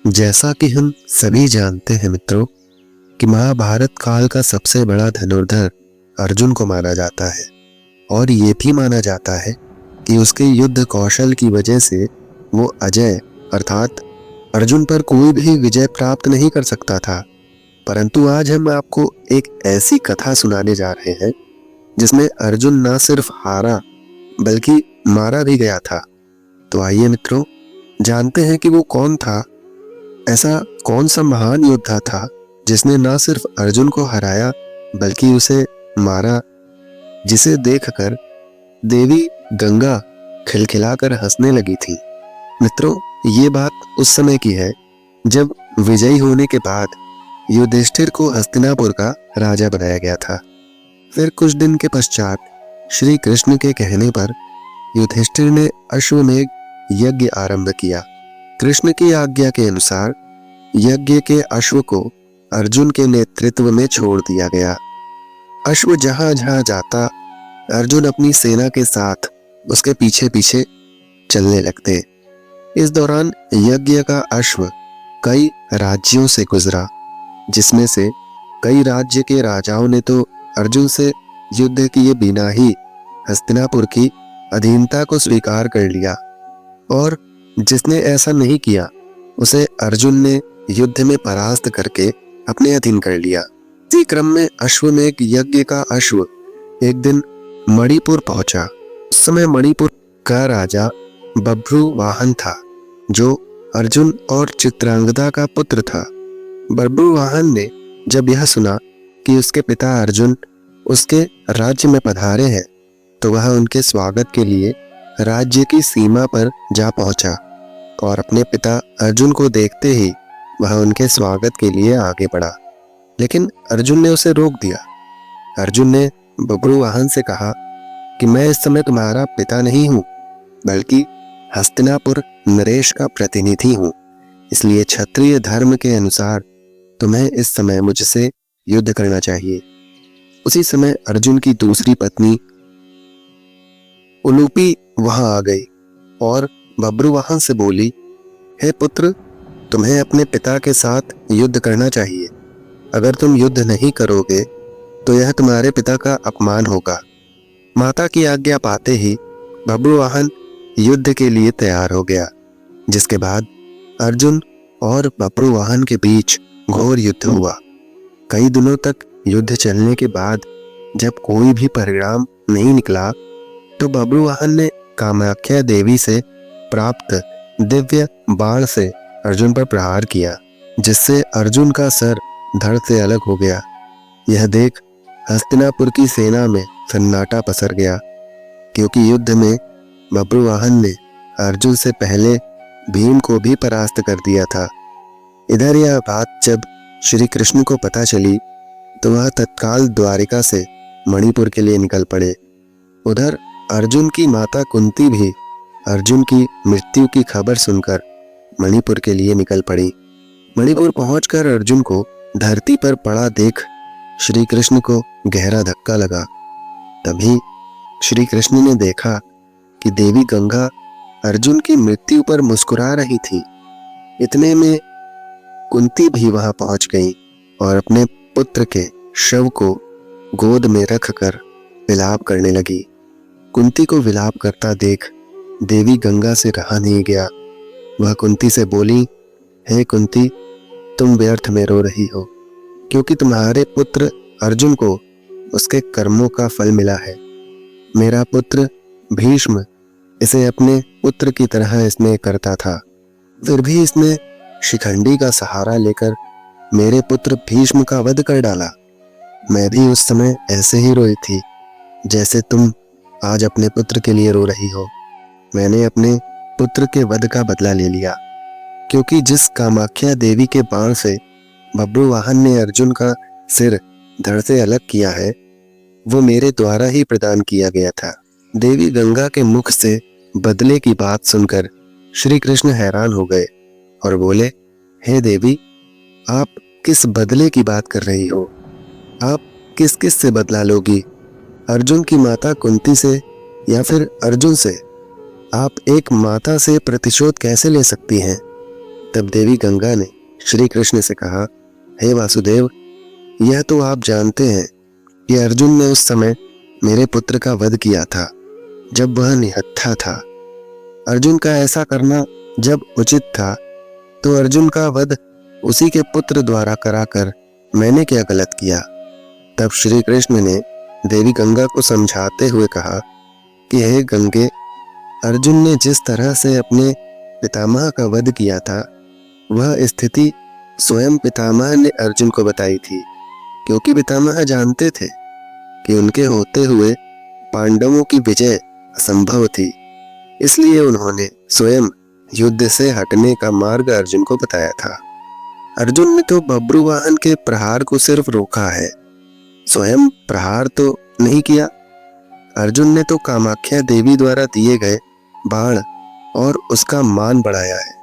जैसा कि हम सभी जानते हैं मित्रों कि महाभारत काल का सबसे बड़ा धनुर्धर अर्जुन को माना जाता है और ये भी माना जाता है कि उसके युद्ध कौशल की वजह से वो अजय अर्थात अर्जुन पर कोई भी विजय प्राप्त नहीं कर सकता था। परंतु आज हम आपको एक ऐसी कथा सुनाने जा रहे हैं जिसमें अर्जुन न सिर्फ हारा बल्कि मारा भी गया था। तो आइए मित्रों, जानते हैं कि वो कौन था, ऐसा कौन सा महान योद्धा था जिसने न सिर्फ अर्जुन को हराया बल्कि उसे मारा, जिसे देखकर देवी गंगा खिलखिलाकर हंसने लगी थी। मित्रों, ये बात उस समय की है जब विजयी होने के बाद युधिष्ठिर को हस्तिनापुर का राजा बनाया गया था। फिर कुछ दिन के पश्चात श्री कृष्ण के कहने पर युधिष्ठिर ने अश्वमेध यज्ञ आरंभ किया। कृष्ण की आज्ञा के अनुसार यज्ञ के अश्व को अर्जुन के नेतृत्व में छोड़ दिया गया। अश्व जहां जहां जाता, अर्जुन अपनी सेना के साथ उसके पीछे पीछे चलने लगते। इस दौरान यज्ञ का अश्व कई राज्यों से गुजरा, जिसमें से कई राज्य के राजाओं ने तो अर्जुन से युद्ध किए बिना ही हस्तिनापुर की अधीनता को स्वीकार कर लिया, और जिसने ऐसा नहीं किया उसे अर्जुन ने युद्ध में परास्त करके अपने अधीन कर लिया। इसी क्रम में अश्वमेध यज्ञ का अश्व एक दिन मणिपुर पहुंचा। उस समय मणिपुर का राजा बभ्रुवाहन था, जो अर्जुन और चित्रांगदा का पुत्र था। बभ्रुवाहन ने जब यह सुना कि उसके पिता अर्जुन उसके राज्य में पधारे हैं, तो वह उनके स्वागत के लिए राज्य की सीमा पर जा पहुंचा और अपने पिता अर्जुन को देखते ही वह उनके स्वागत के लिए आगे बढ़ा। लेकिन अर्जुन ने उसे रोक दिया। अर्जुन ने बभ्रुवाहन से कहा कि मैं इस समय तुम्हारा पिता नहीं हूं, बल्कि हस्तिनापुर नरेश का प्रतिनिधि हूं, इसलिए क्षत्रिय धर्म के अनुसार तुम्हें इस समय मुझसे युद्ध करना चाहिए। उसी समय अर्जुन की दूसरी पत्नी उलूपी वहां आ गई और बभ्रुवाहन से बोली, हे पुत्र, तुम्हें अपने पिता के साथ युद्ध करना चाहिए। अगर तुम युद्ध नहीं करोगे तो यह तुम्हारे पिता का अपमान होगा। माता की आज्ञा पाते ही बभ्रुवाहन युद्ध के लिए तैयार हो गया, जिसके बाद अर्जुन और बभ्रुवाहन के बीच घोर युद्ध हुआ। कई दिनों तक युद्ध चलने के बाद जब कोई भी परिणाम नहीं निकला, तो बभ्रुवाहन ने कामाख्या देवी से प्राप्त दिव्य बाण से अर्जुन पर प्रहार किया, जिससे अर्जुन का सर धड़ से अलग हो गया। यह देख हस्तिनापुर की सेना में सन्नाटा पसर गया, क्योंकि युद्ध में बभ्रुवाहन ने अर्जुन से पहले भीम को भी परास्त कर दिया था। इधर यह बात जब श्री कृष्ण को पता चली, तो वह तत्काल द्वारिका से मणिपुर के लिए निकल पड़े। उधर अर्जुन की माता कुंती भी अर्जुन की मृत्यु की खबर सुनकर मणिपुर के लिए निकल पड़ी। मणिपुर पहुंचकर अर्जुन को धरती पर पड़ा देख श्री कृष्ण को गहरा धक्का लगा। तभी श्री कृष्ण ने देखा कि देवी गंगा अर्जुन की मृत्यु पर मुस्कुरा रही थी। इतने में कुंती भी वहां पहुंच गई और अपने पुत्र के शव को गोद में रखकर विलाप करने लगी। कुंती को विलाप करता देख देवी गंगा से रहा नहीं गया। वह कुंती से बोली, हे कुंती, तुम व्यर्थ में रो रही हो, क्योंकि तुम्हारे पुत्र अर्जुन को उसके कर्मों का फल मिला है। मेरा पुत्र भीष्म इसे अपने पुत्र की तरह स्नेह करता था, फिर भी इसने शिखंडी का सहारा लेकर मेरे पुत्र भीष्म का वध कर डाला। मैं भी उस समय ऐसे ही रोई थी जैसे तुम आज अपने पुत्र के लिए रो रही हो। मैंने अपने पुत्र के वध का बदला ले लिया, क्योंकि जिस कामाख्या देवी के बाण से बभ्रुवाहन ने अर्जुन का सिर धड़ से अलग किया है, वो मेरे द्वारा ही प्रदान किया गया था। देवी गंगा के मुख से बदले की बात सुनकर श्री कृष्ण हैरान हो गए और बोले, हे देवी, आप किस बदले की बात कर रही हो? आप किस किस से बदला लोगी? अर्जुन की माता कुंती से या फिर अर्जुन से? आप एक माता से प्रतिशोध कैसे ले सकती हैं? तब देवी गंगा ने श्री कृष्ण से कहा, हे वासुदेव, यह तो आप जानते हैं कि अर्जुन ने उस समय मेरे पुत्र का वध किया था जब वह निहत्था था। अर्जुन का ऐसा करना जब उचित था, तो अर्जुन का वध उसी के पुत्र द्वारा कराकर मैंने क्या गलत किया। तब श्री कृष्ण ने देवी गंगा को समझाते हुए कहा कि हे गंगे, अर्जुन ने जिस तरह से अपने पितामह का वध किया था, वह स्थिति स्वयं पितामह ने अर्जुन को बताई थी, क्योंकि पितामह जानते थे कि उनके होते हुए पांडवों की विजय असंभव थी। इसलिए उन्होंने स्वयं युद्ध से हटने का मार्ग अर्जुन को बताया था। अर्जुन ने तो बब्रुवाहन के प्रहार को सिर्फ रोका है, स्वयं प्रहार तो नहीं किया। अर्जुन ने तो कामाख्या देवी द्वारा दिए गए बाण और उसका मान बढ़ाया है।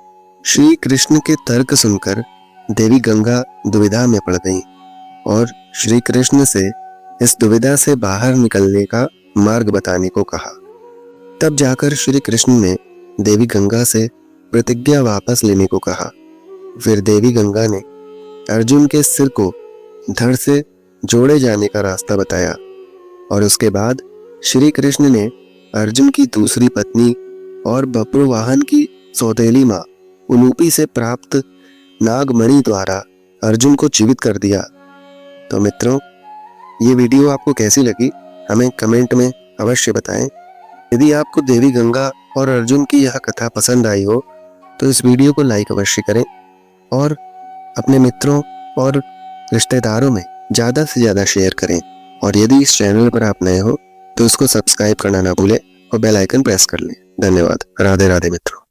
श्री कृष्ण के तर्क सुनकर देवी गंगा दुविधा में पड़ गई और श्री कृष्ण से इस दुविधा से बाहर निकलने का मार्ग बताने को कहा। तब जाकर श्री कृष्ण ने देवी गंगा से प्रतिज्ञा वापस लेने को कहा। फिर देवी गंगा ने अर्जुन के सिर को धड़ से जोड़े जाने का रास्ता बताया और उसके बाद श्री कृष्ण ने अर्जुन की दूसरी पत्नी और बब्रुवाहन की सौतेली मां उलूपी से प्राप्त नागमणि द्वारा अर्जुन को जीवित कर दिया। तो मित्रों, ये वीडियो आपको कैसी लगी हमें कमेंट में अवश्य बताएं। यदि आपको देवी गंगा और अर्जुन की यह कथा पसंद आई हो तो इस वीडियो को लाइक अवश्य करें और अपने मित्रों और रिश्तेदारों में ज़्यादा से ज़्यादा शेयर करें। और यदि इस चैनल पर आप नए हो तो इसको सब्सक्राइब करना ना भूलें और बेल आइकन प्रेस कर लें। धन्यवाद। राधे राधे मित्रों।